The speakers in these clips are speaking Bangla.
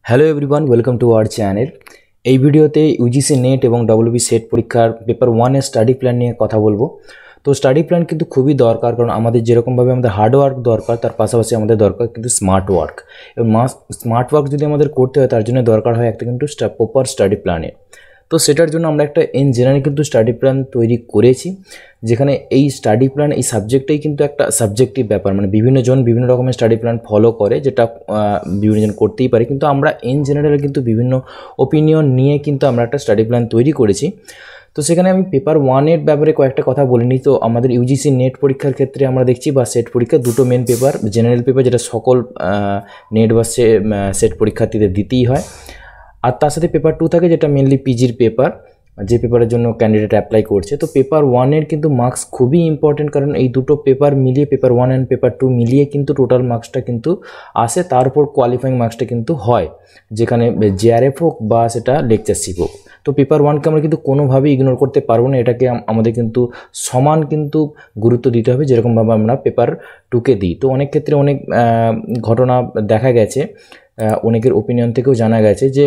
Hello everyone, welcome to our channel. এই ভিডিওতে ইউজিসি নেট এবং ডব্লিউবি সেট পরীক্ষার পেপার 1 এর স্টাডি প্ল্যান নিয়ে কথা বলবো। তো স্টাডি প্ল্যান কিন্তু খুবই দরকার, কারণ আমাদের যেরকমভাবে আমাদের হার্ড ওয়ার্ক দরকার, তার পাশাপাশি আমাদের দরকার কিন্তু স্মার্ট ওয়ার্ক। এবং স্মার্ট ওয়ার্ক যদি আমাদের করতে হয়, তার জন্য দরকার হয় একটা কিন্তু প্রপার স্টাডি প্ল্যানের। তো সেটার জন্য আমরা একটা ইন জেনারেল কিন্তু স্টাডি প্ল্যান তৈরি করেছি, যেখানে এই স্টাডি প্ল্যান এই সাবজেক্টেই কিন্তু একটা সাবজেক্টিভ ব্যাপার, মানে বিভিন্ন জন বিভিন্ন রকমের স্টাডি প্ল্যান ফলো করে, যেটা বিভিন্ন জন করতেই পারে, কিন্তু আমরা ইন জেনারেল কিন্তু বিভিন্ন ওপিনিয়ন নিয়ে কিন্তু আমরা একটা স্টাডি প্ল্যান তৈরি করেছি। তো সেখানে আমি পেপার 1 এর ব্যাপারে কয়েকটা কথা বলিনি। তো আমাদের ইউজিসি নেট পরীক্ষার ক্ষেত্রে আমরা দেখছি, বা সেট পরীক্ষা, দুটো মেন পেপার, জেনারেল পেপার যেটা সকল নেট বা সেট পরীক্ষার্থীদের দিতেই হয়, আর তার সাথে পেপার 2 থাকে, যেটা মেনলি পিজির পেপার, যে পেপারের জন্য ক্যান্ডিডেট অ্যাপ্লাই করছে। তো পেপার 1 এর কিন্তু মার্কস খুবই ইম্পর্টেন্ট, কারণ এই দুটো পেপার মিলিয়ে, পেপার 1 অ্যান্ড পেপার 2 মিলিয়ে কিন্তু টোটাল মার্কসটা কিন্তু আসে, তার উপর কোয়ালিফাইং মার্কসটা কিন্তু হয়, যেখানে জেআরএফ হোক বা সেটা লেকচারশিপ হোক। তো পেপার 1কে আমরা কিন্তু কোনোভাবেই ইগনোর করতে পারবো না, এটাকে আমাদের কিন্তু সমান কিন্তু গুরুত্ব দিতে হবে, যেরকমভাবে আমরা পেপার 2কে দিই। তো অনেক ক্ষেত্রে অনেক ঘটনা দেখা গেছে, অনেকের ওপিনিয়ন থেকেও জানা গেছে যে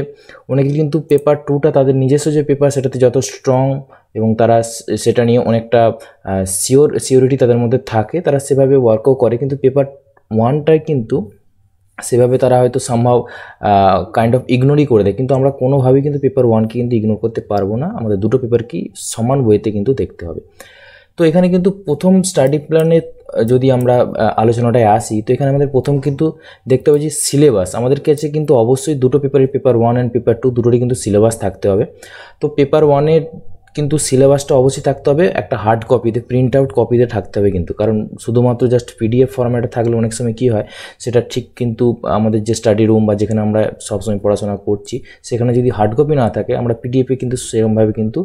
অনেকে কিন্তু পেপার 2টা তাদের নিজস্ব যে পেপার, সেটাতে যত স্ট্রং এবং তারা সেটা নিয়ে অনেকটা সিওরিটি তাদের মধ্যে থাকে, তারা সেভাবে ওয়ার্কও করে, কিন্তু পেপার 1টায় কিন্তু সেভাবে তারা হয়তো সম্ভব কাইন্ড অফ ইগনোরই করে দেয়। কিন্তু আমরা কোনোভাবেই কিন্তু পেপার 1কে কিন্তু ইগনোর করতে পারবো না, আমাদের দুটো পেপারকেই সমান ওয়েতে কিন্তু দেখতে হবে। তো এখানে কিন্তু প্রথম স্টাডি প্ল্যানের যদি আমরা আলোচনাটায় আসি, তো এখানে আমাদের প্রথম কিন্তু দেখতে হবে যে সিলেবাস। আমাদের কাছে কিন্তু অবশ্যই দুটো পেপারের, পেপার 1 অ্যান্ড পেপার 2 দুটোরই কিন্তু সিলেবাস থাকতে হবে। তো পেপার 1-এর কিন্তু সিলেবাসটা অবশ্যই থাকতে হবে একটা হার্ড কপিতে, প্রিন্ট আউট কপিতে থাকতে হবে কিন্তু, কারণ শুধুমাত্র জাস্ট পিডিএফ ফরম্যাটে থাকলে অনেক সময় কী হয়, সেটা ঠিক কিন্তু আমাদের যে স্টাডি রুম বা যেখানে আমরা সবসময় পড়াশোনা করছি, সেখানে যদি হার্ড কপি না থাকে, আমরা পিডিএফে কিন্তু সেরকমভাবে কিন্তু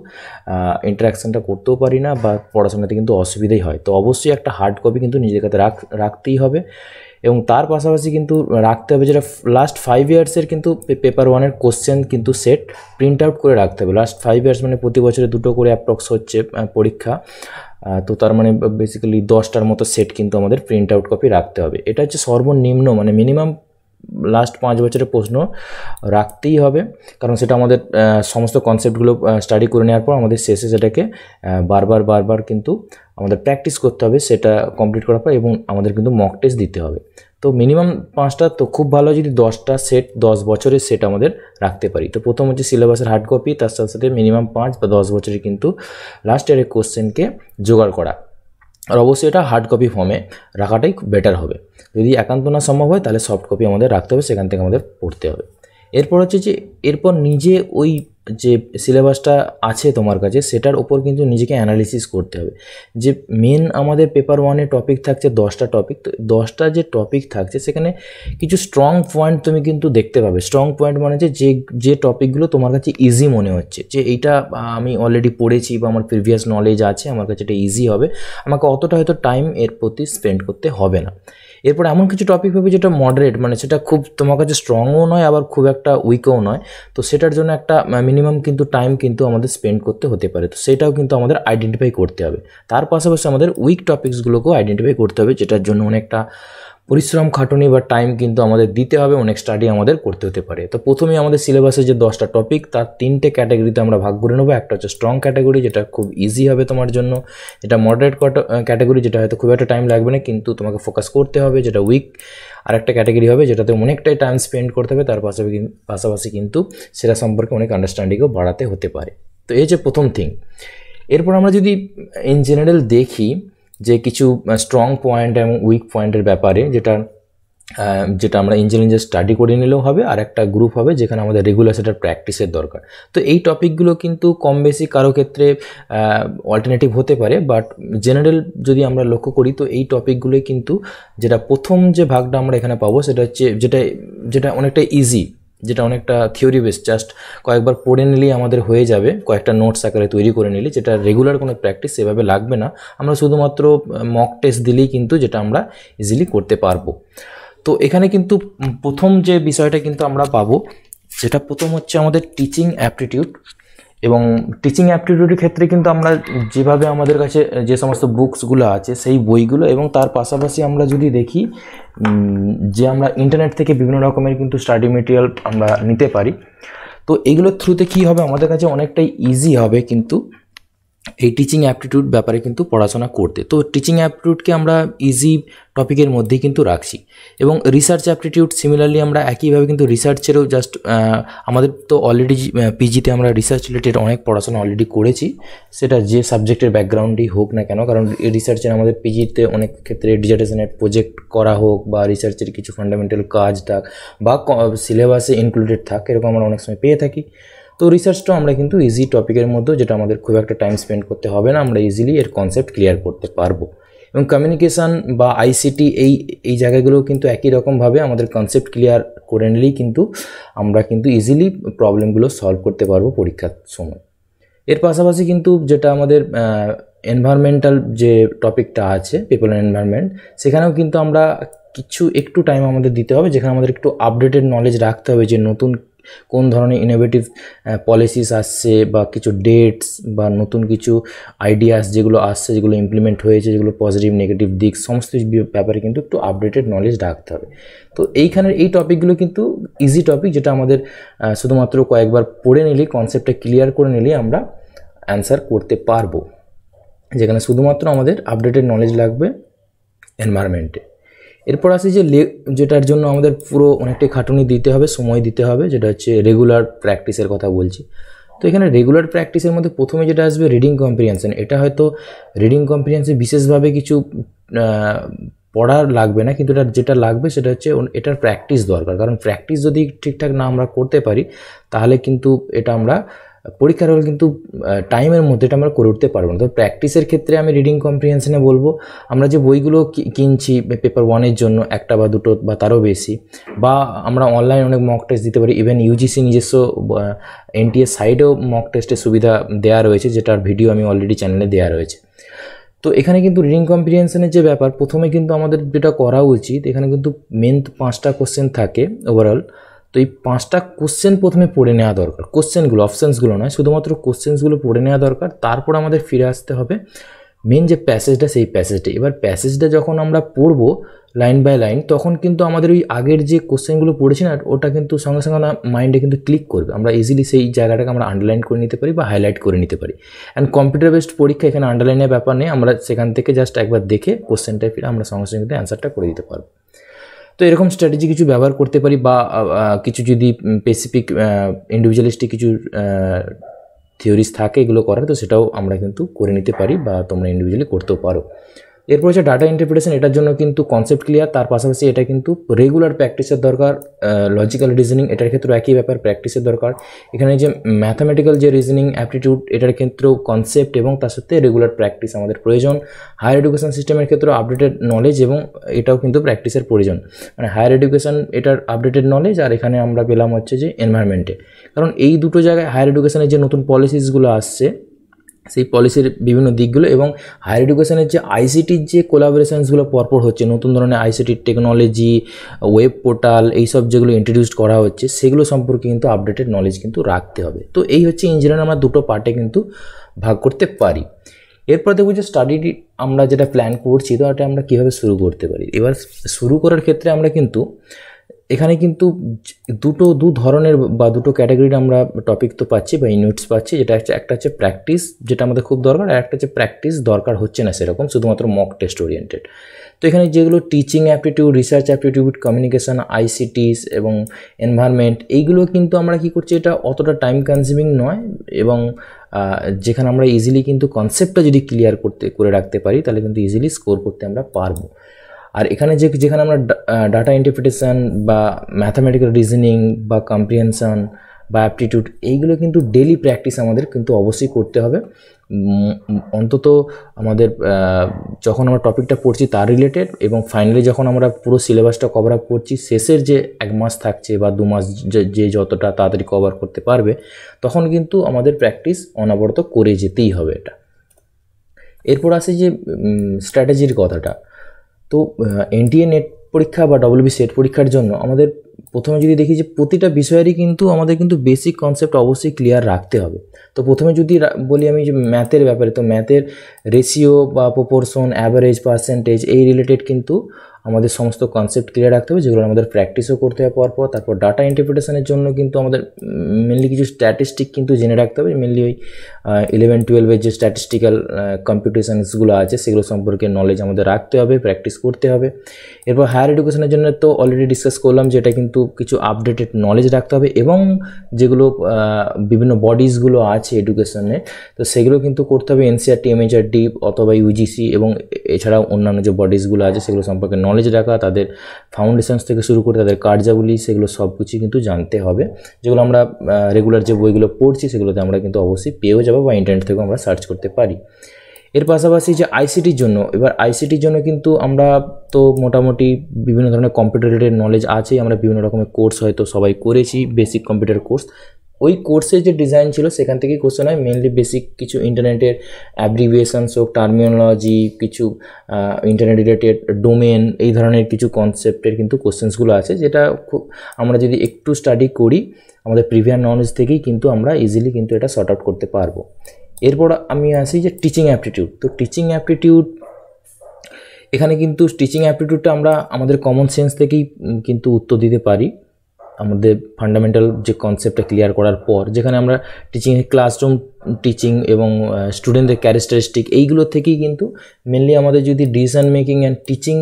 ইন্টারাকশানটা করতেও পারি না, বা পড়াশোনাতে কিন্তু অসুবিধাই হয়। তো অবশ্যই একটা হার্ড কপি কিন্তু নিজের কাছে রাখতেই হবে, এবং তার পাশাপাশি কিন্তু রাখতে হবে যেটা লাস্ট 5 ইয়ার্সের কিন্তু পেপার 1-এর কোশ্চেন কিন্তু সেট প্রিন্ট আউট করে রাখতে হবে। লাস্ট 5 ইয়ার্স মানে প্রতি বছরে দুটো করে অ্যাপ্রক্স হচ্ছে পরীক্ষা, তো তার মানে বেসিক্যালি 10টার মতো সেট কিন্তু আমাদের প্রিন্ট আউট কপি রাখতে হবে। এটা হচ্ছে সর্বনিম্ন, মানে মিনিমাম লাস্ট 5 বছরের প্রশ্ন রাখতেই হবে, কারণ সেটা আমাদের সমস্ত কনসেপ্টগুলো স্টাডি করে নেওয়ার পর আমাদের শেষে সেটাকে বারবার কিন্তু আমাদের প্র্যাকটিস করতে হবে, সেটা কমপ্লিট করার পর, এবং আমাদের কিন্তু মক টেস্ট দিতে হবে। তো মিনিমাম 5টা, তো খুব ভালো যদি 10টা সেট 10 বছরের সেট আমাদের রাখতে পারি। তো প্রথম হচ্ছে সিলেবাসের হার্ড কপি, তার সাথে সাথে মিনিমাম 5 বা 10 বছরের কিন্তু লাস্ট ইয়ারের কোশ্চেনকে জোগাড় করা, আর অবশ্যই এটা হার্ড কপি ফর্মে রাখাটাই বেটার হবে। যদি একান্ত না সম্ভব হয়, তাহলে সফট কপি আমাদের রাখতে হবে, সেখান থেকে আমাদের পড়তে হবে। এরপর হচ্ছে যে এরপর নিজে ওই যে সিলেবাসটা আছে তোমার কাছে, সেটার ওপর কিন্তু নিজেকে অ্যানালিসিস করতে হবে। যে মেন আমাদের পেপার 1-এ টপিক থাকছে 10টা টপিক, তো 10টা যে টপিক থাকছে, সেখানে কিছু স্ট্রং পয়েন্ট তুমি কিন্তু দেখতে পাবে। স্ট্রং পয়েন্ট মানে যে টপিকগুলো তোমার কাছে ইজি মনে হচ্ছে, যে এইটা আমি অলরেডি পড়েছি বা আমার প্রিভিয়াস নলেজ আছে, আমার কাছে এটা ইজি হবে, আমাকে অতটা হয়তো টাইম এর প্রতি স্পেন্ড করতে হবে না। এরপর এমন কিছু টপিক হবে যেটা মডারেট, মানে সেটা খুব তোমার কাছে স্ট্রংও নয়, আবার খুব একটা উইকও নয়, তো সেটার জন্য একটা মিনিমাম কিন্তু টাইম কিন্তু আমাদের স্পেন্ড করতে হতে পারে। তো সেটাও কিন্তু আমাদের আইডেন্টিফাই করতে হবে। তার পাশাপাশি আমাদের উইক টপিকসগুলোকেও আইডেন্টিফাই করতে হবে, যেটার জন্য অনেকটা পরিশ্রম, খাটুনি বা টাইম কিন্তু আমাদের দিতে হবে, অনেক স্টাডি আমাদের করতে হতে পারে। তো প্রথমেই আমাদের সিলেবাসে যে 10টা টপিক, তার 3টে ক্যাটাগরিতে আমরা ভাগ করে নেবো। একটা হচ্ছে স্ট্রং ক্যাটাগরি, যেটা খুব ইজি হবে তোমার জন্য, এটা মডারেট ক্যাটাগরি, যেটা হয়তো খুব একটা টাইম লাগবে না কিন্তু তোমাকে ফোকাস করতে হবে, যেটা উইক। আর একটা ক্যাটাগরি হবে যেটাতে অনেকটাই টাইম স্পেন্ড করতে হবে, তার পাশাপাশি কিন্তু সেটা সম্পর্কে অনেক আন্ডারস্ট্যান্ডিংও বাড়াতে হতে পারে। তো এই যে প্রথম থিং। এরপর আমরা যদি ইন জেনারেল দেখি যে কিছু স্ট্রং পয়েন্ট এবং উইক পয়েন্টের ব্যাপারে, যেটা আমরা ইঞ্জিনিয়ারিং স্টাডি করে নিলেও হবে, আর একটা গ্রুপ হবে যেখানে আমাদের রেগুলার সেটার প্র্যাকটিসের দরকার। তো এই টপিকগুলো কিন্তু কম বেশি কারো ক্ষেত্রে অল্টারনেটিভ হতে পারে, বাট জেনারেল যদি আমরা লক্ষ্য করি, তো এই টপিকগুলোই কিন্তু, যেটা প্রথম যে ভাগটা আমরা এখানে পাবো, সেটা হচ্ছে যেটা অনেকটা ইজি, যেটা অনেকটা থিওরি বেস, জাস্ট কয়েকবার পড়ে নিলেই আমাদের হয়ে যাবে, কয়েকটা নোটস আকারে তৈরি করে নিলে, যেটা রেগুলার কোনো প্র্যাকটিস সেভাবে লাগবে না, আমরা শুধুমাত্র মক টেস্ট দিলেই কিন্তু যেটা আমরা ইজিলি করতে পারবো। তো এখানে কিন্তু প্রথম যে বিষয়টা কিন্তু আমরা পাবো, যেটা প্রথম হচ্ছে আমাদের টিচিং অ্যাপটিটিউড। এবং টিচিং অ্যাপটিটিউডের ক্ষেত্রে কিন্তু আমরা যেভাবে আমাদের কাছে যে সমস্ত বুকসগুলো আছে সেই বইগুলো এবং তার পাশাপাশি আমরা যদি দেখি যে আমরা ইন্টারনেট থেকে বিভিন্ন রকমের কিন্তু স্টাডি মেটেরিয়াল আমরা নিতে পারি। তো এইগুলোর থ্রুতে কী হবে, আমাদের কাছে অনেকটাই ইজি হবে কিন্তু এই টিচিং অ্যাপটিটিউড ব্যাপারে কিন্তু পড়াশোনা করতে। তো টিচিং অ্যাপটিটিউডকে আমরা ইজি টপিকের মধ্যেই কিন্তু রাখছি এবং রিসার্চ অ্যাপটিটিউড সিমিলারলি আমরা একইভাবে কিন্তু রিসার্চেরও জাস্ট আমাদের তো অলরেডি পিজিতে আমরা রিসার্চ রিলেটেড অনেক পড়াশোনা অলরেডি করেছি, সেটা যে সাবজেক্টের ব্যাকগ্রাউন্ডই হোক না কেন, কারণ রিসার্চের আমাদের পিজিতে অনেক ক্ষেত্রে ডিজার্টেশনের প্রজেক্ট করা হোক বা রিসার্চের কিছু ফান্ডামেন্টাল কাজ থাক বা সিলেবাসে ইনক্লুডেড থাক, এরকম আমরা অনেক সময় পেয়ে থাকি। তো রিসার্চটাও আমরা কিন্তু ইজি টপিকের মধ্যে, যেটা আমাদের খুব একটা টাইম স্পেন্ড করতে হবে না, আমরা ইজিলি এর কনসেপ্ট ক্লিয়ার করতে পারবো। এবং কমিউনিকেশান বা আইসিটি এই জায়গাগুলোও কিন্তু একই রকমভাবে আমাদের কনসেপ্ট ক্লিয়ার করে নিলেই কিন্তু আমরা কিন্তু ইজিলি প্রবলেমগুলো সলভ করতে পারবো পরীক্ষার সময়। এর পাশাপাশি কিন্তু যেটা আমাদের এনভায়রনমেন্টাল যে টপিকটা আছে, পিপল অ্যান্ড এনভায়রনমেন্ট, সেখানেও কিন্তু আমরা একটু টাইম আমাদের দিতে হবে, যেখানে আমাদের একটু আপডেটেড নলেজ রাখতে হবে যে নতুন কোন ধরনের ইনোভেটিভ পলিসিস আসছে বা কিছু ডেটস বা নতুন কিছু আইডিয়াস যেগুলো আসছে, যেগুলো ইমপ্লিমেন্ট হয়েছে, যেগুলো পজিটিভ নেগেটিভ দিক, সমস্ত ব্যাপারে কিন্তু একটু আপডেটেড নলেজ রাখতে হবে। তো এইখানের এই টপিকগুলো কিন্তু ইজি টপিক, যেটা আমাদের শুধুমাত্র কয়েকবার পড়ে নিলেই, কনসেপ্টটা ক্লিয়ার করে নিলেই আমরা অ্যান্সার করতে পারবো, যেখানে শুধুমাত্র আমাদের আপডেটেড নলেজ লাগবে এনভায়রনমেন্টে। এরপর আসি যেটার জন্য আমাদের পুরো অনেকটাই খাটুনি দিতে হবে, সময় দিতে হবে, যেটা হচ্ছে রেগুলার প্র্যাকটিসের কথা বলছি। তো এখানে রেগুলার প্র্যাকটিসের মধ্যে প্রথমে যেটা আসবে রিডিং কম্প্রিহেনশন। এটা হয়তো রিডিং কম্প্রিহেনশন বিশেষভাবে কিছু পড়ার লাগবে না, কিন্তু যেটা লাগবে সেটা হচ্ছে এটার প্র্যাকটিস দরকার। কারণ প্র্যাকটিস যদি ঠিকঠাক না আমরা করতে পারি, তাহলে কিন্তু এটা আমরা পরীক্ষার হলে কিন্তু টাইমের মধ্যে এটা আমরা করে উঠতে পারবো না। তো প্র্যাকটিসের ক্ষেত্রে আমি রিডিং কম্প্রিহেনশনে বলবো, আমরা যে বইগুলো কিনছি পেপার 1-এর জন্য, একটা বা দুটো বা তারও বেশি, বা আমরা অনলাইন অনেক মক টেস্ট দিতে পারি, ইভেন ইউজিসি নিজস্ব এনটিএ সাইডেও মক টেস্টের সুবিধা দেওয়া রয়েছে, যেটার ভিডিও আমি অলরেডি চ্যানেলে দেওয়া রয়েছে। তো এখানে কিন্তু রিডিং কম্প্রিহেনশনের যে ব্যাপার, প্রথমে কিন্তু আমাদের যেটা করা উচিত, এখানে কিন্তু মেন 5টা কোশ্চেন থাকে ওভারঅল। তো এই 5টা কোশ্চেন প্রথমে পড়ে নেওয়া দরকার, কোশ্চেনগুলো, অপশানসগুলো নয়, শুধুমাত্র কোশ্চেন্সগুলো পড়ে নেওয়া দরকার। তারপর আমাদের ফিরে আসতে হবে মেন যে প্যাসেজটা, সেই প্যাসেজটা। এবার প্যাসেজটা যখন আমরা পড়বো লাইন বাই লাইন, তখন কিন্তু আমাদের ওই আগের যে কোশ্চেনগুলো পড়েছি না, ওটা কিন্তু সঙ্গে সঙ্গে মাইন্ডে কিন্তু ক্লিক করবে, আমরা ইজিলি সেই জায়গাটাকে আমরা আন্ডারলাইন করে নিতে পারি বা হাইলাইট করে নিতে পারি। অ্যান্ড কম্পিউটার বেসড পরীক্ষা, এখানে আন্ডারলাইনের ব্যাপার নেই, আমরা সেখান থেকে জাস্ট একবার দেখে কোশ্চেনটায় ফিরে আমরা সঙ্গে সঙ্গে কিন্তু অ্যান্সারটা করে দিতে পারবো। তো এরকম স্ট্র্যাটেজি কিছু ব্যবহার করতে পারি, বা কিছু যদি স্পেসিফিক ইন্ডিভিজুয়ালিস্টিক কিছু থিওরিজ থাকে এগুলো করার, তো সেটাও আমরা কিন্তু করে নিতে পারি, বা তোমরা ইন্ডিভিজুয়ালি করতেও পারো। এরপর হচ্ছে ডাটা ইন্টারপ্রিটেশন। এটার জন্য কিন্তু কনসেপ্ট ক্লিয়ার, তার পাশাপাশি এটা কিন্তু রেগুলার প্র্যাকটিসের দরকার। লজিক্যাল রিজনিং, এটার ক্ষেত্রেও একই ব্যাপার, প্র্যাকটিসের দরকার। এখানে যে ম্যাথামেটিক্যাল যে রিজনিং অ্যাপটিটিউড, এটার ক্ষেত্রেও কনসেপ্ট এবং তার সাথে রেগুলার প্র্যাকটিস আমাদের প্রয়োজন। হায়ার এডুকেশন সিস্টেমের ক্ষেত্রেও আপডেটেড নলেজ, এবং এটাও কিন্তু প্র্যাকটিসের প্রয়োজন। মানে হায়ার এডুকেশন এটার আপডেটেড নলেজ, আর এখানে আমরা পেলাম হচ্ছে যে এনভায়রনমেন্টে। কারণ এই দুটো জায়গায় হায়ার এডুকেশনের যে নতুন পলিসিসগুলো আসছে, সেই পলিসির বিভিন্ন দিকগুলো, এবং হায়ার এডুকেশনের যে আইসিটির যে কোলাবোরেশনসগুলো পরপর হচ্ছে, নতুন ধরনের আইসিটির টেকনোলজি, ওয়েব পোর্টাল, এইসব যেগুলো ইন্ট্রোডিউস করা হচ্ছে, সেগুলো সম্পর্কে কিন্তু আপডেটেড নলেজ কিন্তু রাখতে হবে। তো এই হচ্ছে ইঞ্জিনিয়ারিং আমরা দুটো পার্টে কিন্তু ভাগ করতে পারি। এরপর দেখব যে স্টাডি আমরা যেটা প্ল্যান করছি, তো এটা আমরা কীভাবে শুরু করতে পারি। এবার শুরু করার ক্ষেত্রে আমরা কিন্তু এখানে কিন্তু দু ধরনের বা দুটো ক্যাটাগরির আমরা টপিক তো পাচ্ছি বা ইউনিটস পাচ্ছি, যেটা হচ্ছে একটা হচ্ছে প্র্যাকটিস, যেটা আমাদের খুব দরকার, আর একটা হচ্ছে প্র্যাকটিস দরকার হচ্ছে না সেরকম, শুধুমাত্র মক টেস্ট ওরিয়েন্টেড। তো এখানে যেগুলো teaching aptitude, research aptitude, communication, ICTs এবং এনভায়রনমেন্ট, এইগুলো কিন্তু আমরা কি করছি, এটা অতটা টাইম কনজিউমিং নয়, এবং যেখানে আমরা ইজিলি কিন্তু কনসেপ্টটা যদি ক্লিয়ার করে রাখতে পারি, তাহলে কিন্তু ইজিলি স্কোর করতে আমরা পারবো। আর এখানে যেখানে আমরা ডাটা ইন্টারপ্রিটেশন বা ম্যাথামেটিক্যাল রিজনিং বা কম্প্রিহেনশন বা অ্যাপটিটিউড, এইগুলো কিন্তু ডেলি প্র্যাকটিস আমাদের কিন্তু অবশ্যই করতে হবে। অন্তত আমাদের যখন আমরা টপিকটা পড়ছি তার রিলেটেড, এবং ফাইনালি যখন আমরা পুরো সিলেবাসটা কভার আপ করছি, শেষের যে 1 মাস থাকছে বা 2 মাস যে যতটা তাড়াতাড়ি কভার করতে পারবে, তখন কিন্তু আমাদের প্র্যাকটিস অনবরত করে যেতেই হবে এটা। এরপর আসে যে স্ট্র্যাটেজির কথাটা। তো এনটিএ নেট পরীক্ষা বা ডব্লিউবি সেট পরীক্ষার জন্য আমাদের প্রথমে যদি দেখি যে প্রতিটা বিষয়েরই কিন্তু আমাদের কিন্তু বেসিক কনসেপ্ট অবশ্যই ক্লিয়ার রাখতে হবে। তো প্রথমে যদি বলি আমি যে ম্যাথের ব্যাপারে, তো ম্যাথের রেশিও বা প্রপোর্শন, অ্যাভারেজ, পার্সেন্টেজ এই রিলেটেড কিন্তু আমাদের সমস্ত কনসেপ্ট ক্লিয়ার রাখতে হবে, যেগুলো আমাদের প্র্যাকটিসও করতে হবে পরপর। তারপর ডাটা ইন্টারপ্রিটেশনের জন্য কিন্তু আমাদের মেনলি কিছু স্ট্যাটিস্টিক কিন্তু জেনে রাখতে হবে। মেনলি ওই 11-12 যে স্ট্যাটিস্টিক্যাল কম্পিটিশনসগুলো আছে সেগুলো সম্পর্কে নলেজ আমাদের রাখতে হবে, প্র্যাকটিস করতে হবে। এরপর হায়ার এডুকেশনের জন্য তো অলরেডি ডিসকাস করলাম যে এটা কিন্তু কিছু আপডেটেড নলেজ রাখতে হবে, এবং যেগুলো বিভিন্ন বডিজগুলো আছে এডুকেশনের, তো সেগুলো কিন্তু করতে হবে এনসিইআরটি, এমএইচআরডি অথবা ইউজিসি, এবং এছাড়াও অন্যান্য যে বডিজগুলো আছে সেগুলো সম্পর্কে নলেজ রাখা, তাদের ফাউন্ডেশনস থেকে শুরু করে তাদের কার্যাবলী, সেগুলো সব কিছু কিন্তু জানতে হবে, যেগুলো আমরা রেগুলার যে বইগুলো পড়ছি সেগুলোতে আমরা কিন্তু অবশ্যই পেয়েও যাবো বা ইন্টারনেট থেকেও আমরা সার্চ করতে পারি। এর পাশাপাশি যে আইসিটির জন্য, এবার আইসিটির জন্য কিন্তু আমরা তো মোটামুটি বিভিন্ন ধরনের কম্পিউটার রিলেটেড নলেজ আছেই, আমরা বিভিন্ন রকমের কোর্স হয়তো সবাই করেছি, বেসিক কম্পিউটার কোর্স। ওই কোর্সের যে ডিজাইন ছিল সেখান থেকেই কোশ্চেন হয়, মেনলি বেসিক কিছু ইন্টারনেটের অ্যাব্রিভিয়েশনস হোক, টার্মিনোলজি, কিছু ইন্টারনেট রিলেটেড ডোমেন, এই ধরনের কিছু কনসেপ্টের কিন্তু কোশ্চেন্সগুলো আছে, যেটা খুব আমরা যদি একটু স্টাডি করি আমাদের প্রিভিয়াস নলেজ থেকেই কিন্তু আমরা ইজিলি কিন্তু এটা সর্ট আউট করতে পারবো। এরপর আমি আসি যে টিচিং অ্যাপটিটিউড। তো টিচিং অ্যাপটিটিউড, এখানে কিন্তু টিচিং অ্যাপটিটিউডটা আমরা আমাদের কমন সেন্স থেকেই কিন্তু উত্তর দিতে পারি, আমাদের ফান্ডামেন্টাল যে কনসেপ্টটা ক্লিয়ার করার পর, যেখানে আমরা টিচিং, ক্লাসরুম টিচিং এবং স্টুডেন্টদের ক্যারেক্টারিস্টিক এইগুলো থেকেই কিন্তু মেনলি আমাদের যদি decision making and teaching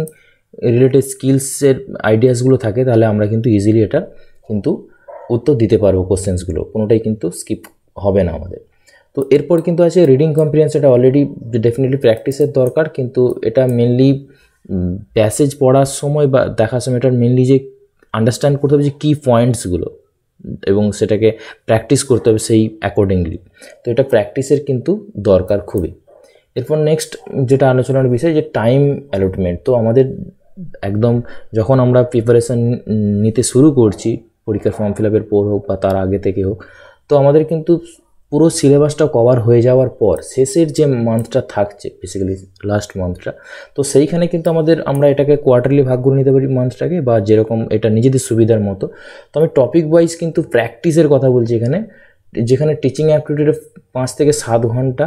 related স্কিলসের আইডিয়াসগুলো থাকে, তাহলে আমরা কিন্তু ইজিলি এটা কিন্তু উত্তর দিতে পারবো, কোশ্চেন্সগুলো কোনোটাই কিন্তু স্কিপ হবে না আমাদের। তো এরপর কিন্তু আছে রিডিং কম্প্রিহেনশন। এটা অলরেডি ডেফিনেটলি প্র্যাকটিসের দরকার, কিন্তু এটা মেনলি প্যাসেজ পড়ার সময় বা দেখার সময় এটার মেনলি যে আন্ডারস্ট্যান্ড করতে হবে যে কী পয়েন্টসগুলো, এবং সেটাকে প্র্যাকটিস করতে হবে সেই অ্যাকর্ডিংলি। তো এটা প্র্যাকটিসের কিন্তু দরকার খুবই। এরপর নেক্সট যেটা আলোচনার বিষয় যে টাইম অ্যালটমেন্ট। তো আমাদের একদম যখন আমরা প্রিপারেশান নিতে শুরু করছি, পরীক্ষার ফর্ম ফিল আপের পর হোক বা তার আগে থেকে হোক, তো আমাদের কিন্তু পুরো সিলেবাসটা কভার হয়ে যাওয়ার পর শেষের যে মান্থটা থাকছে, বেসিক্যালি লাস্ট মান্থটা, তো সেইখানে কিন্তু আমরা এটাকে কোয়ার্টারলি ভাগ করে নিতে পারি মান্থটাকে, বা যেরকম এটা নিজেদের সুবিধার মতো। তো আমি টপিক ওয়াইজ কিন্তু প্র্যাকটিসের কথা বলছি এখানে, যেখানে টিচিং অ্যাপটিটিউডে 5 থেকে 7 ঘন্টা,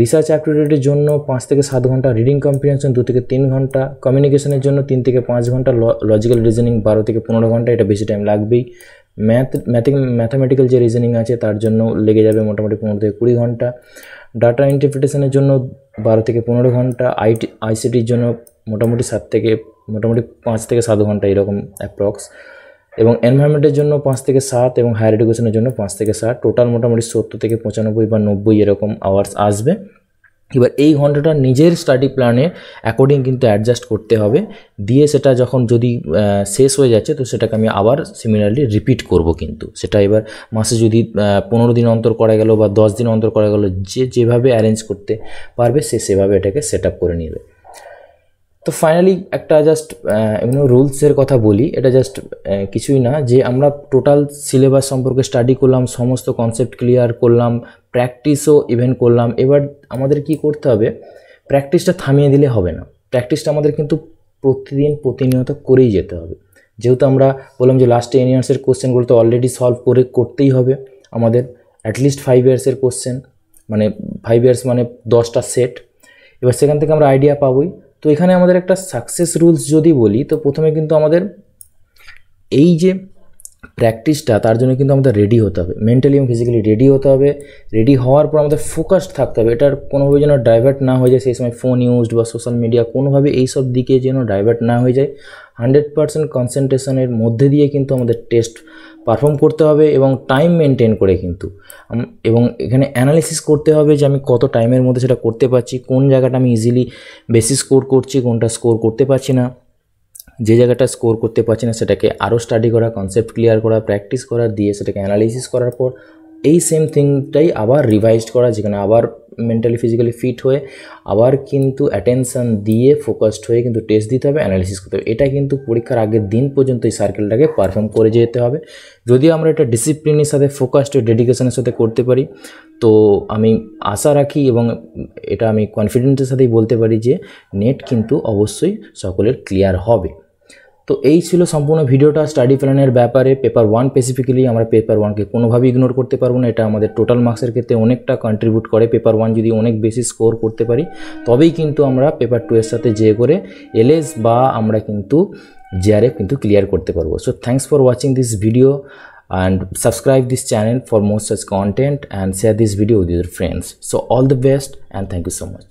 রিসার্চ অ্যাপটিটিউডের জন্য 5 থেকে 7 ঘন্টা, রিডিং কম্প্রিহেনশন 2 থেকে 3 ঘন্টা, কমিউনিকেশনের জন্য 3 থেকে 5 ঘন্টা, লজিক্যাল রিজনিং 12 থেকে 15 ঘন্টা, এটা বেশি টাইম লাগবেই। ম্যাথামেটিক্যাল যে রিজনিং আছে তার জন্য লেগে যাবে মোটামুটি 15 থেকে 20 ঘন্টা, ডাটা ইন্টারপ্রিটেশনের জন্য 12 থেকে 15 ঘন্টা, আইসিটির জন্য মোটামুটি 5 থেকে 7 ঘন্টা এরকম অ্যাপ্রক্স, এবং এনভায়রনমেন্টের জন্য 5 থেকে 7, এবং হায়ার এডুকেশনের জন্য 5 থেকে 7, টোটাল মোটামুটি 70 থেকে 95 বা 90 এরকম আওয়ার্স আসবে। এবার এই ঘন্টাটা নিজের স্টাডি প্ল্যানে অ্যাকর্ডিং কিন্তু অ্যাডজাস্ট করতে হবে, দিয়ে সেটা যখন যদি শেষ হয়ে যাচ্ছে তো সেটাকে আমি আবার সিমিলারলি রিপিট করব। কিন্তু সেটা এবার মাসে যদি 15 দিন অন্তর করা গেল বা 10 দিন অন্তর করা গেল, যেভাবে অ্যারেঞ্জ করতে পারবে সেভাবে এটাকে সেট আপ করে নেবে। তো ফাইনালি একটা জাস্ট রুলসের কথা বলি, এটা জাস্ট কিছুই না যে আমরা টোটাল সিলেবাস সম্পর্কে স্টাডি করলাম, সমস্ত কনসেপ্ট ক্লিয়ার করলাম, প্র্যাকটিসও ইভেন করলাম। এবার আমাদের কি করতে হবে, প্র্যাকটিসটা থামিয়ে দিলে হবে না, প্র্যাকটিসটা আমাদের কিন্তু প্রতিনিয়ত করেই যেতে হবে। যেহেতু আমরা বললাম যে লাস্ট 10 ইয়ার্সের কোশ্চেনগুলো তো অলরেডি সলভ করতেই হবে আমাদের, অ্যাটলিস্ট 5 ইয়ার্সের কোশ্চেন, মানে 5 ইয়ার্স মানে 10টা সেট। এবার সেখান থেকে আমরা আইডিয়া পাবোই। তো এখানে আমাদের একটা সাকসেস রুলস যদি বলি, তো প্রথমে কিন্তু আমাদের এই যে প্র্যাকটিসটা, তার জন্য কিন্তু আমাদের রেডি হতে হবে, মেন্টালি এবং ফিজিক্যালি রেডি হতে হবে। রেডি হওয়ার পর আমাদের ফোকাসড থাকতে হবে, এটার কোনোভাবে যেন ডাইভার্ট না হয়ে যায়, সেই সময় ফোন ইউজড বা সোশ্যাল মিডিয়া কোনোভাবে এইসব দিকে যেন ডাইভার্ট না হয়ে যায়। 100% কনসেন্ট্রেশনের মধ্যে দিয়ে কিন্তু আমাদের টেস্ট পারফর্ম করতে হবে, এবং টাইম মেনটেন করে কিন্তু, এবং এখানে অ্যানালিসিস করতে হবে যে আমি কত টাইমের মধ্যে সেটা করতে পারছি, কোন জায়গাটা আমি ইজিলি বেশি স্কোর করছি, কোনটা স্কোর করতে পারছি না, যে জায়গাটা স্কোর করতে পারছি না সেটাকে আরও স্টাডি করা, কনসেপ্ট ক্লিয়ার করা, প্র্যাকটিস করা, দিয়ে সেটাকে অ্যানালাইসিস করার পর এই সেম থিংটাই আবার রিভাইজড করা, যেখানে আবার মেন্টালি ফিজিক্যালি ফিট হয়ে আবার কিন্তু অ্যাটেনশান দিয়ে ফোকাসড হয়ে কিন্তু টেস্ট দিতে হবে, অ্যানালিসিস করতে হবে। এটা কিন্তু পরীক্ষার আগের দিন পর্যন্ত এই সার্কেলটাকে পারফর্ম করে যেতে হবে। যদি আমরা এটা ডিসিপ্লিনের সাথে ফোকাসড ডেডিকেশনের সাথে করতে পারি, তো আমি আশা রাখি এবং এটা আমি কনফিডেন্সের সাথেই বলতে পারি যে নেট কিন্তু অবশ্যই সকলের ক্লিয়ার হবে। তো এই ছিল সম্পূর্ণ ভিডিওটা স্টাডি প্ল্যানের ব্যাপারে। পেপার 1 স্পেসিফিক্যালি আমরা পেপার 1কে কোনোভাবেই ইগনোর করতে পারবো না, এটা আমাদের টোটাল মার্কসের ক্ষেত্রে অনেকটা কন্ট্রিবিউট করে। পেপার 1 যদি অনেক বেশি স্কোর করতে পারি তবেই কিন্তু আমরা পেপার 2 এর সাথে যে করে এলএস বা আমরা কিন্তু জেআরএফ কিন্তু ক্লিয়ার করতে পারবো। So thanks for watching this video and subscribe this channel for more such content and share this video with your friends. So all the best and thank you so much.